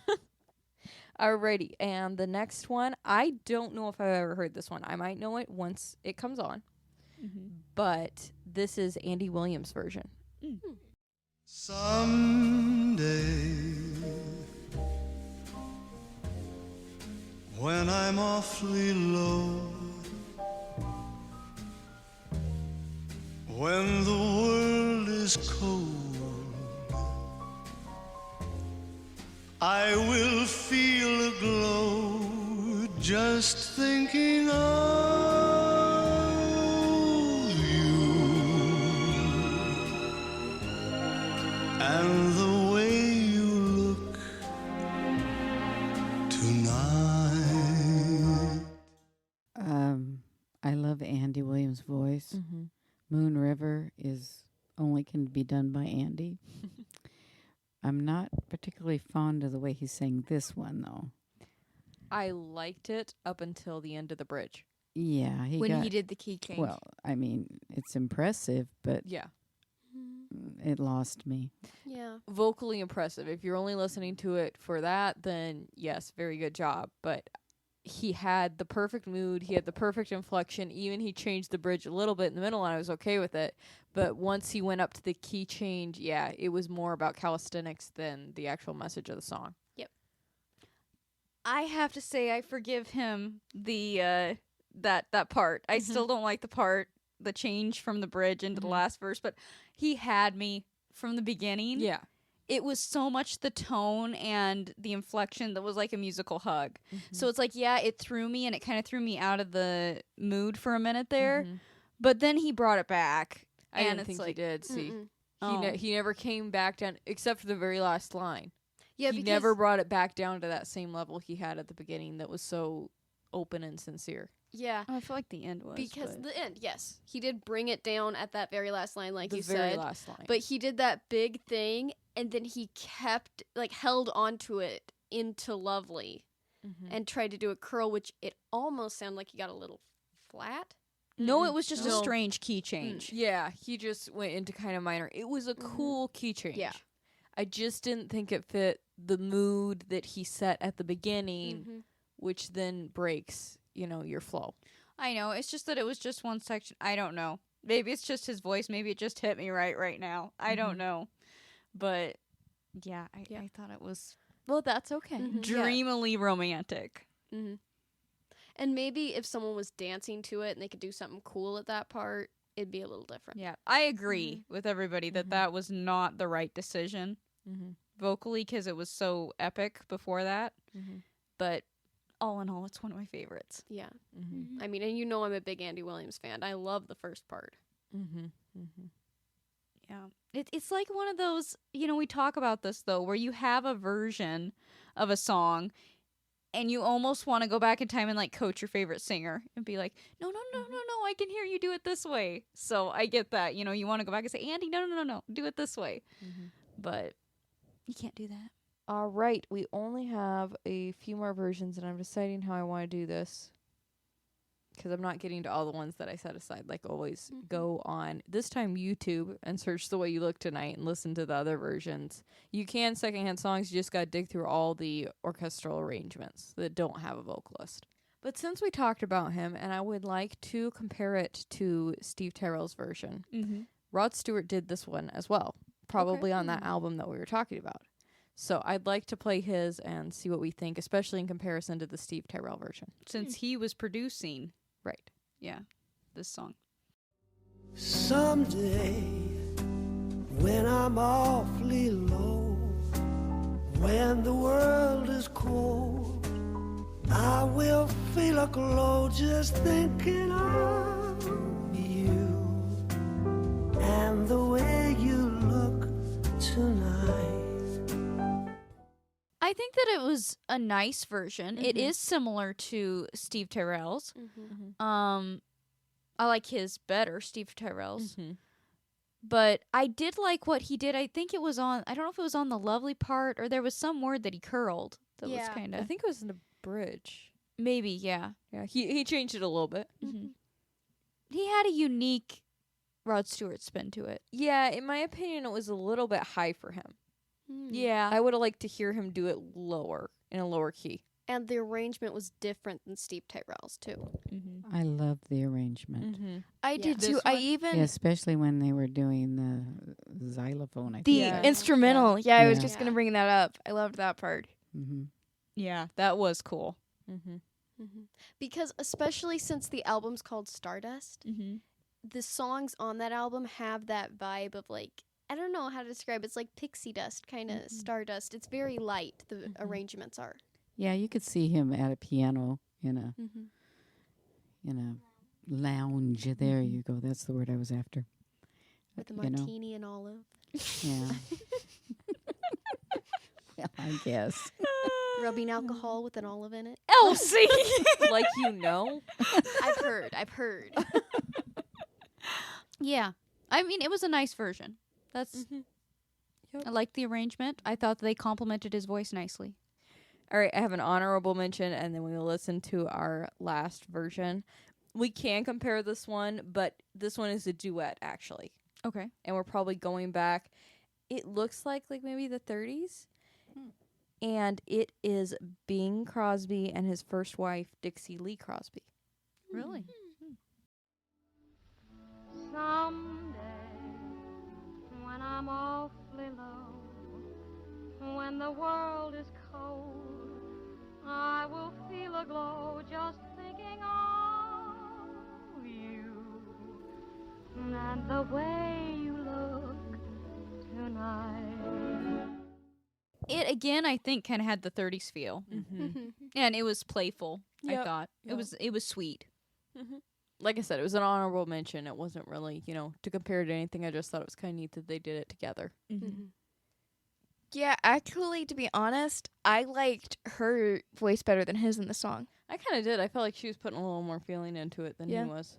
Alrighty, and the next one, I don't know if I've ever heard this one. I might know it once it comes on, but this is Andy Williams' version. Someday, when I'm awfully low, when the world is cold, I will feel a glow just thinking of you and the way you look tonight. I love Andy Williams' voice. Moon River is only can be done by Andy. I'm not particularly fond of the way he sang this one, though. I liked it up until the end of the bridge. Yeah, When he did the key change. Well, I mean, it's impressive, but Yeah. it lost me. Yeah. Vocally impressive. If you're only listening to it for that, then yes, very good job. But he had the perfect mood. He had the perfect inflection. Even he changed the bridge a little bit in the middle, and I was okay with it. But once he went up to the key change, yeah, it was more about calisthenics than the actual message of the song. I have to say I forgive him the that part. I still don't like the change from the bridge into the last verse, but he had me from the beginning. Yeah. It was so much the tone and the inflection that was like a musical hug. So it's like, yeah, it threw me and it kind of threw me out of the mood for a minute there. But then he brought it back. I and didn't it's think like, he did. See, Oh. he never came back down except for the very last line. Yeah, he because never brought it back down to that same level he had at the beginning. That was so open and sincere. Yeah. I feel like the end was. Because but- the end, yes. He did bring it down at that very last line, like The you very said. last line. But he did that big thing, and then he kept, held onto it into Lovely and tried to do a curl, which it almost sounded like he got a little flat. No, it was just a No. strange key change. Yeah, he just went into kind of minor. It was a cool key change. Yeah. I just didn't think it fit the mood that he set at the beginning, which then breaks, your flow. I know. It's just that it was just one section. I don't know. Maybe it's just his voice. Maybe it just hit me right now. I don't know. But yeah, I thought it was Well, that's okay. dreamily romantic. And maybe if someone was dancing to it and they could do something cool at that part, it'd be a little different. Yeah, I agree with everybody that that was not the right decision vocally because it was so epic before that. But all in all, it's one of my favorites. Yeah. I mean, and I'm a big Andy Williams fan. I love the first part. Yeah. It's like one of those, we talk about this though, where you have a version of a song and you almost want to go back in time and like coach your favorite singer and be like, no, I can hear you do it this way. So I get that, you want to go back and say, Andy, no, do it this way. But you can't do that. All right, we only have a few more versions, and I'm deciding how I want to do this because I'm not getting to all the ones that I set aside. Like always, go on this time YouTube and search The Way You Look Tonight and listen to the other versions. You can secondhand songs. You just got to dig through all the orchestral arrangements that don't have a vocalist. But since we talked about him, and I would like to compare it to Steve Terrell's version, Rod Stewart did this one as well, probably on that album that we were talking about. So I'd like to play his and see what we think, especially in comparison to the Steve Terrell version. Since he was producing. Right. Yeah. This song. Someday, when I'm awfully low, when the world is cold, I will feel a glow just thinking of you and the way you look tonight. I think that it was a nice version. It is similar to Steve Tyrell's. I like his better, Steve Tyrell's. But I did like what he did. I think it was on, I don't know if it was on the lovely part or there was some word that he curled that was kind I of, think it was in the bridge. maybe, yeah. Yeah, he changed it a little bit. He had a unique Rod Stewart spin to it. Yeah, in my opinion, it was a little bit high for him. Yeah. I would have liked to hear him do it lower, in a lower key. And the arrangement was different than Steve Tyrell's, too. I love the arrangement. I Yeah. did too. This I one? even Yeah, especially when they were doing the xylophone. I the think. instrumental. Yeah, I was Yeah. just gonna bring that up. I loved that part. Yeah, that was cool. Because especially since the album's called Stardust, the songs on that album have that vibe of like, I don't know how to describe it. It's like pixie dust, kind of stardust. It's very light, the arrangements are. Yeah, you could see him at a piano in a lounge. There you go. That's the word I was after. With a You know. martini and olive. Yeah. Well, I guess. Rubbing alcohol with an olive in it. Elsie! Like you know? I've heard. Yeah. I mean, it was a nice version. That's. I liked the arrangement. I thought they complemented his voice nicely. All right, I have an honorable mention, and then we will listen to our last version. We can compare this one, but this one is a duet, actually. Okay. And we're probably going back. It looks like maybe the 30s. And it is Bing Crosby and his first wife, Dixie Lee Crosby. Really? Someday, when I'm awfully low, when the world is cold, I will feel a glow just thinking of you and the way you look tonight. It, again, I think, kind of had the 30s feel. And it was playful, I Yep, thought. yep. It was sweet. Like I said, it was an honorable mention. It wasn't really, to compare to anything. I just thought it was kind of neat that they did it together. Yeah, actually, to be honest, I liked her voice better than his in the song. I kind of did. I felt like she was putting a little more feeling into it than Yeah. he was.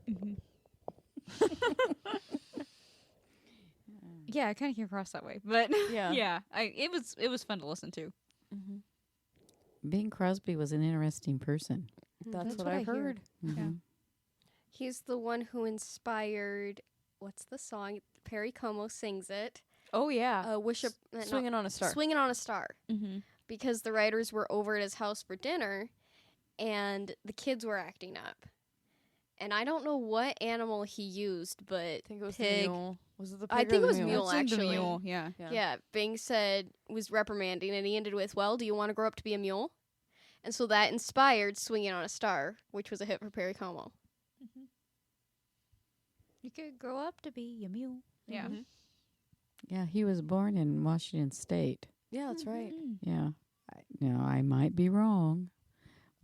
Yeah, I kind of came across that way. But Yeah. yeah, it was fun to listen to. Bing Crosby was an interesting person. That's what I heard. He's the one who inspired, what's the song? Perry Como sings it. Oh, yeah. Wish a, Swinging on a Star. Swinging on a Star. Mm-hmm. Because the writers were over at his house for dinner, and the kids were acting up. And I don't know what animal he used, but I think it was pig. the mule. Was it the pig I or think the it was mule? mule, It's in the actually. mule, yeah. Yeah, Bing was reprimanding, and he ended with, well, do you want to grow up to be a mule? And so that inspired Swinging on a Star, which was a hit for Perry Como. You could grow up to be a mule. Yeah. Yeah, he was born in Washington State. Yeah, that's right. Yeah. Now, I might be wrong,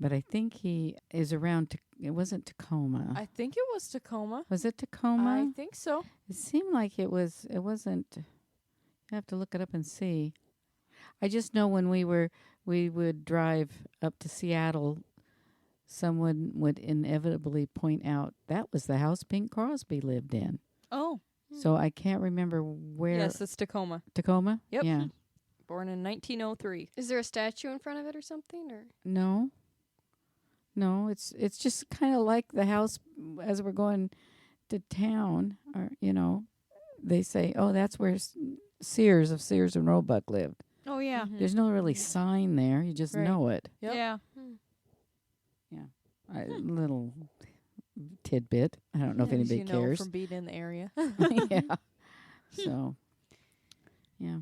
but I think he is around. It wasn't Tacoma. I think it was Tacoma. Was it Tacoma? I think so. It seemed like it was. It wasn't. You have to look it up and see. I just know when we would drive up to Seattle, someone would inevitably point out that was the house Bing Crosby lived in. Oh. So I can't remember where. Yes, it's Tacoma. Tacoma? Yep. Yeah. Born in 1903. Is there a statue in front of it or something? Or No. No, it's just kind of like the house as we're going to town, or they say, "Oh, that's where Sears of Sears and Roebuck lived." Oh, yeah. There's no really sign there; you just Right. know it. Yep. Yeah. A little tidbit. I don't know if anybody cares. From being in the area. Yeah. So, yeah.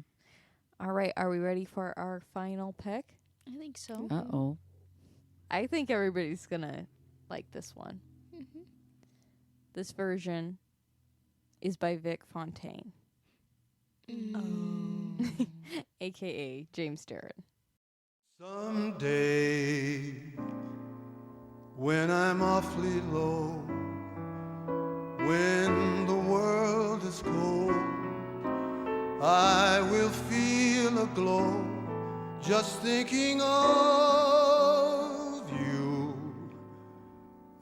All right, are we ready for our final pick? I think so. Uh-oh. I think everybody's gonna like this one. This version is by Vic Fontaine, aka James Darren. Someday when I'm awfully low, when the world is cold, I will feel a glow just thinking of you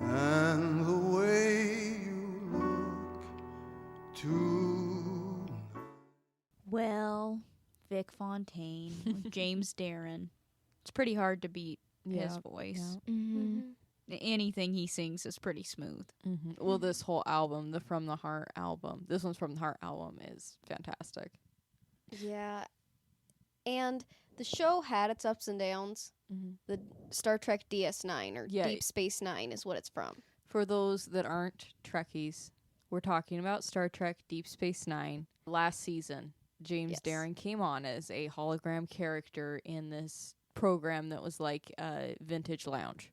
and the way you look too. Well, Vic Fontaine, with James Darren. It's pretty hard to beat his voice. Anything he sings is pretty smooth. Well, this whole album, the From the Heart album, this one's From the Heart album, is fantastic. Yeah. And the show had its ups and downs. The Star Trek DS9 or Yeah. Deep Space Nine is what it's from. For those that aren't Trekkies, we're talking about Star Trek Deep Space Nine. Last season, James Darren came on as a hologram character in this program that was like a vintage lounge.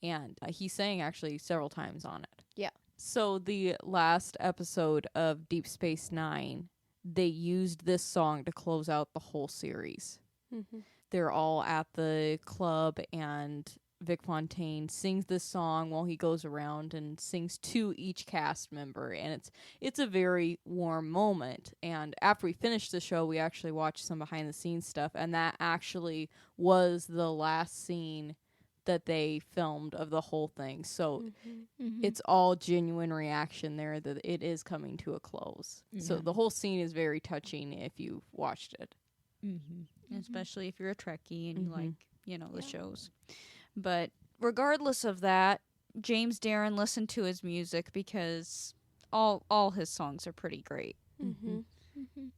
And he sang actually several times on it. Yeah. So the last episode of Deep Space Nine, they used this song to close out the whole series. They're all at the club, and Vic Fontaine sings this song while he goes around and sings to each cast member, and it's a very warm moment. And after we finished the show, we actually watched some behind the scenes stuff, and that actually was the last scene that they filmed of the whole thing. So it's all genuine reaction there that it is coming to a close. So the whole scene is very touching if you've watched it. Especially if you're a Trekkie and you like, the shows. But regardless of that, James Darren, listened to his music because all his songs are pretty great.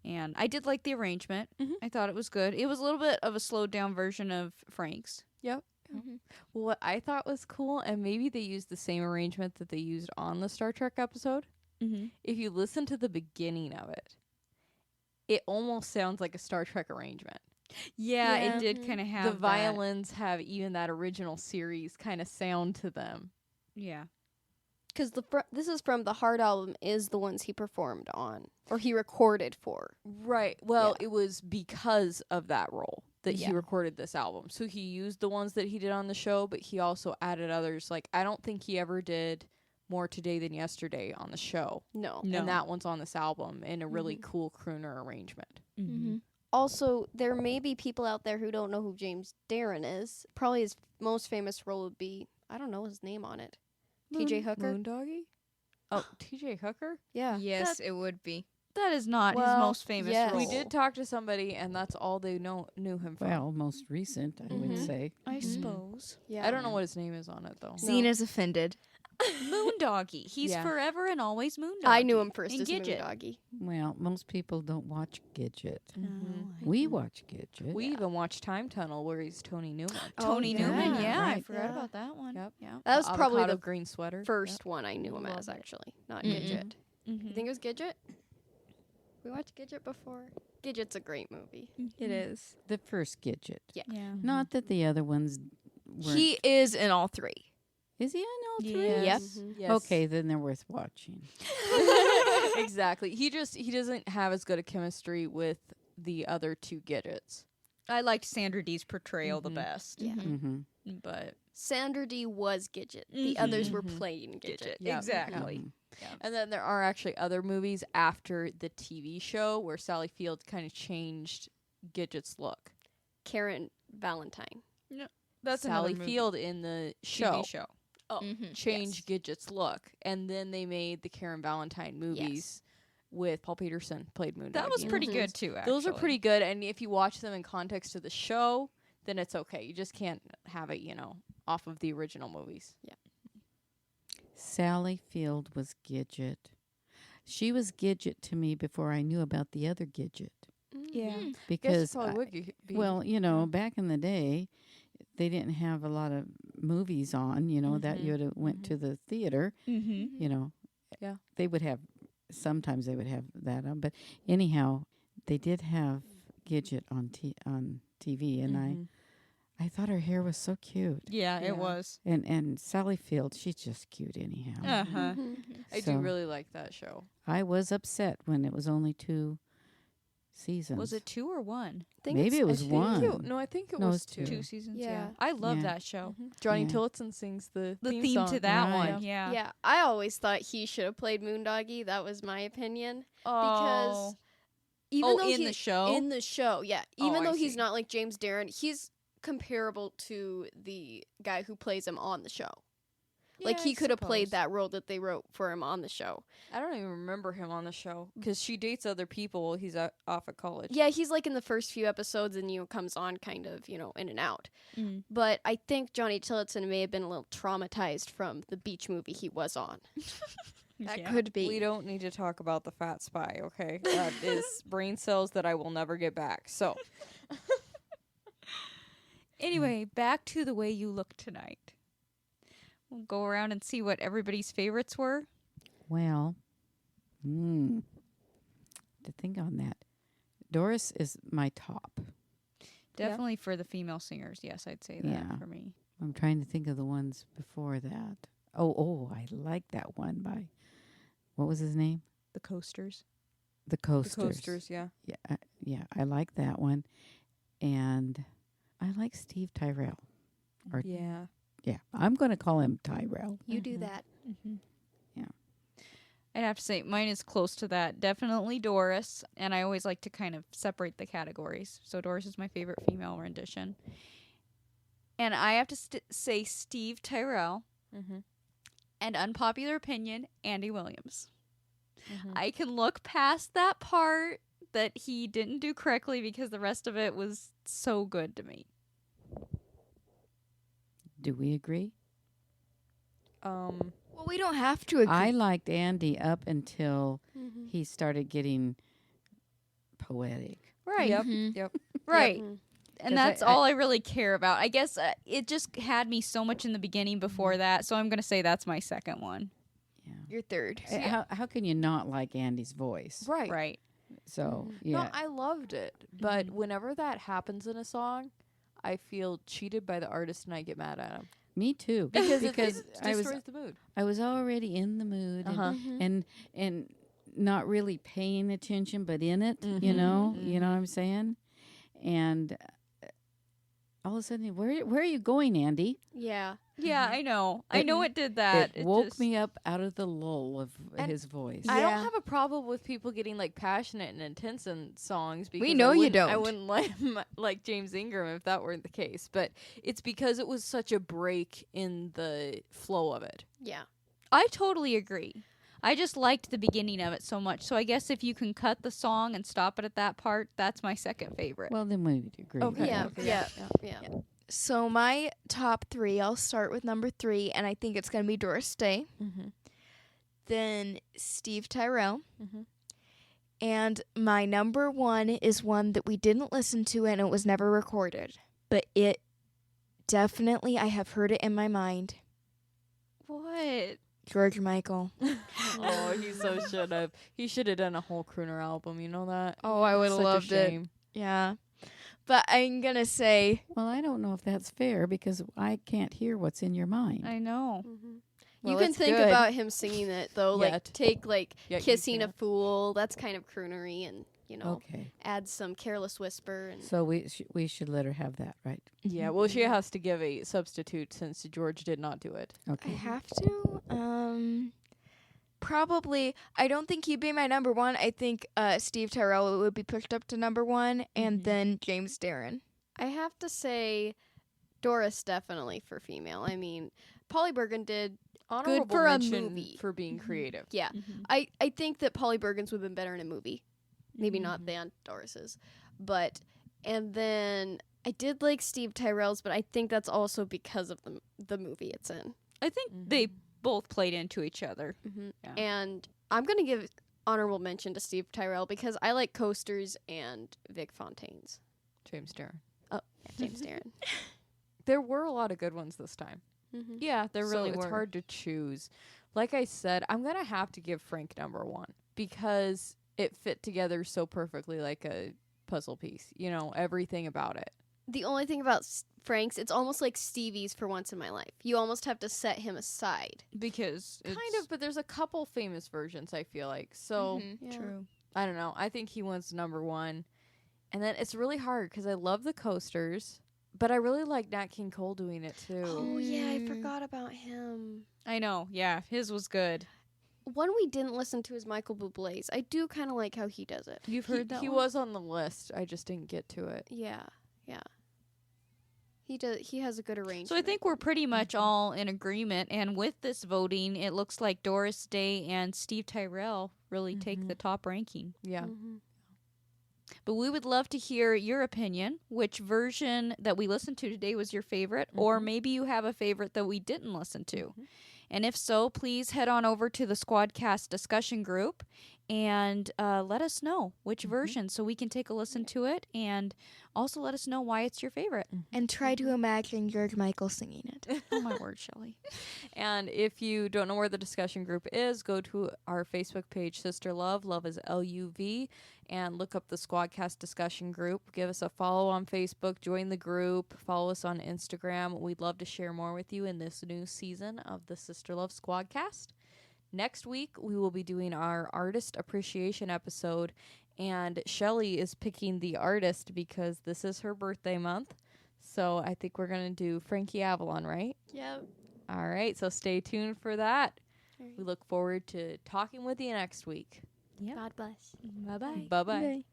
And I did like the arrangement. I thought it was good. It was a little bit of a slowed down version of Frank's. Yep. What I thought was cool, and maybe they used the same arrangement that they used on the Star Trek episode. If you listen to the beginning of it, it almost sounds like a Star Trek arrangement. Yeah, it did kind of have the violins have even that original series kind of sound to them. Yeah. Because this is from the Heart album is the ones he performed on or he recorded for. Right. Well, it was because of that role that he recorded this album. So he used the ones that he did on the show, but he also added others. Like, I don't think he ever did More Today Than Yesterday on the show. No. And that one's on this album in a really cool crooner arrangement. Also, there may be people out there who don't know who James Darren is. Probably his most famous role would be, I don't know his name on it. TJ Hooker? Moondoggy? Oh, TJ Hooker? Yeah. Yes, it would be. That is not his most famous role. We did talk to somebody, and that's all they knew him from. Well, most recent, I would say. I suppose. Yeah. I don't know what his name is on it, though. Zena's offended. Moondoggy. He's forever and always Moondoggy. I knew him first And as Gidget. Moondoggy. Well, most people don't watch Gidget. We watch Gidget. We even watched Time Tunnel, where he's Tony Newman. Tony Newman, I right. forgot about that one. Yep. Yeah. That was probably Avocado the green sweater. first one I knew him as, actually. Not Gidget. You think it was Gidget? We watched Gidget before. Gidget's a great movie. It is. The first Gidget. Yeah. Not that the other ones weren't. He is in all three. Is he on all three? Yes. Yes. Okay, then they're worth watching. Exactly. He doesn't have as good a chemistry with the other two Gidgets. I liked Sandra Dee's portrayal the best. Yeah. But Sandra Dee was Gidget. The others were playing Gidget. Yeah. exactly. And then there are actually other movies after the TV show where Sally Field kind of changed Gidget's look. Karen Valentine. That's Sally another movie. Field in the TV show. Oh, changed Gidget's look, and then they made the Karen Valentine movies with Paul Peterson played Moondoggy. That was in pretty them. good too. Actually. Those are pretty good, and if you watch them in context of the show, then it's okay. You just can't have it, off of the original movies. Yeah. Sally Field was Gidget. She was Gidget to me before I knew about the other Gidget. Yeah, Because, probably would be. well, back in the day, they didn't have a lot of movies on, that you would have went to the theater, Yeah. They would have, sometimes they would have that on. But anyhow, they did have Gidget on TV, and I thought her hair was so cute. Yeah, it was. And Sally Field, she's just cute anyhow. I So do really like that show. I was upset when it was only 2 seasons. Was it 2 or 1? Maybe it was I one. think it No, was it's 2. 2 seasons. Yeah. Yeah, I love Yeah. that show. Johnny Yeah. Tillotson sings the The song. to that Right. one. Yeah. Yeah, I always thought he should have played Moondoggy. That was my opinion. Oh. Even though in he- the show? in the show, yeah. Oh, Even I though he's see. not like James Darren, he's comparable to the guy who plays him on the show. Like Yeah, he I could have played suppose. that role that they wrote for him on the show. I don't even remember him on the show because she dates other people while he's off at college. Yeah, he's like in the first few episodes and comes on kind of, in and out. Mm. But I think Johnny Tillotson may have been a little traumatized from the beach movie he was on. That Yeah. could be. We don't need to talk about the fat spy, okay? That is brain cells that I will never get back. So, Anyway, back to The Way You Look Tonight. We'll go around and see what everybody's favorites were. Well, to think on that. Doris is my top. Definitely for the female singers. Yes, I'd say that Yeah. for me. I'm trying to think of the ones before that. Oh, I like that one by, what was his name? The Coasters. The Coasters. the coasters, yeah. Yeah, I like that one. And I like Steve Tyrell. Or Yeah. Yeah, I'm going to call him Tyrell. You do that. Mm-hmm. Yeah. I'd have to say mine is close to that. Definitely Doris. And I always like to kind of separate the categories. So Doris is my favorite female rendition. And I have to say Steve Tyrell. Mm-hmm. And unpopular opinion, Andy Williams. Mhm. I can look past that part that he didn't do correctly because the rest of it was so good to me. Do we agree? Well, we don't have to agree. I liked Andy up until Mm-hmm. he started getting poetic. Right. Yep. Mhm. Yep. Right. Mhm. And 'Cause that's I- all I really care about. I guess it just had me so much in the beginning before that, so I'm going to say that's my second one. Yeah. Your third. How can you not like Andy's voice? Right. Right. So, No, yeah. I loved it. But whenever that happens in a song, I feel cheated by the artist and I get mad at him. Me too. Because it I destroys the mood. was already in the mood Uh-huh. and not really paying attention, but in it, you Mhm. know what I'm saying? And all of a sudden, where are you going, Andy? Yeah. Yeah, I know. I know it did that. It woke just- me up out of the lull of And his voice. I Yeah. don't have a problem with people getting like passionate and intense in songs because know you I don't. wouldn't like James Ingram if that weren't the case. But it's because it was such a break in the flow of it. Yeah. I totally agree. I just liked the beginning of it so much. So I guess if you can cut the song and stop it at that part, that's my second favorite. Well, then we would agree. Okay. Yeah. okay, Yeah. yeah. Yeah. So my top three, I'll start with number 3, and I think it's going to be Doris Day. Mm-hmm. Then Steve Tyrell. Mhm. And my number 1 is one that we didn't listen to and it was never recorded. But it definitely, I have heard it in my mind. What? George Michael. Oh, he so should have. He should have done a whole crooner album. You know that? Oh, I would have Such a loved it. shame. Yeah. But I'm going to say, Well, I don't know if that's fair because I can't hear what's in your mind. I know. You Well, can it's think good. about him singing it though. Like Yet. take like Yet you "Kissing a can't. Fool." That's kind of croonery, and Okay. add some "Careless Whisper." And So we should let her have that, right? Yeah. Well, she has to give a substitute since George did not do it. I Okay. have to. Probably. I don't think he'd be my number 1. I think Steve Tyrell would be pushed up to number 1, and then James Darren. I have to say, Doris definitely for female. I mean, Polly Bergen did Honorable good for a mention movie. for being creative. Yeah, I think that Polly Bergen's would have been better in a movie. Maybe not than Doris's, but and then I did like Steve Tyrell's, but I think that's also because of the movie it's in. I think they both played into each other. Yeah. And I'm gonna give honorable mention to Steve Tyrell because I like Coasters and Vic Fontaine's. James Darren. Oh, James Darren. There were a lot of good ones this time. Mm-hmm. Yeah, there really so were. it's hard to choose. Like I said, I'm gonna have to give Frank number 1 because it fit together so perfectly like a puzzle piece. You know, everything about it. The only thing about Frank's, it's almost like Stevie's for once in my life. You almost have to set him aside. Because Kind of, but there's a couple famous versions, I feel like. So Yeah. True. I don't know. I think he wins number 1. And then it's really hard because I love the Coasters, but I really like Nat King Cole doing it too. Oh yeah, I forgot about him. I know. Yeah, his was good. One we didn't listen to is Michael Bublé's. I do kind of like how he does it. You've heard that He one? was on the list. I just didn't get to it. Yeah, yeah. He does. He has a good arrangement. So I think we're pretty much all in agreement. And with this voting, it looks like Doris Day and Steve Tyrell really take the top ranking. Yeah. But we would love to hear your opinion. Which version that we listened to today was your favorite? Or maybe you have a favorite that we didn't listen to. And if so, please head on over to the Squadcast discussion group and let us know which version so we can take a listen to it, and also let us know why it's your favorite. And try to imagine George Michael singing it. Oh my word, Shelley. And if you don't know where the discussion group is, go to our Facebook page, Sister Love. Love is LUV. And look up the Squadcast discussion group. Give us a follow on Facebook. Join the group. Follow us on Instagram. We'd love to share more with you in this new season of the Sister Love Squadcast. Next week, we will be doing our artist appreciation episode. And Shelley is picking the artist because this is her birthday month. So I think we're going to do Frankie Avalon, right? Yep. All right, so stay tuned for that. We look forward to talking with you next week. Yeah. God bless. Bye-bye. Bye-bye.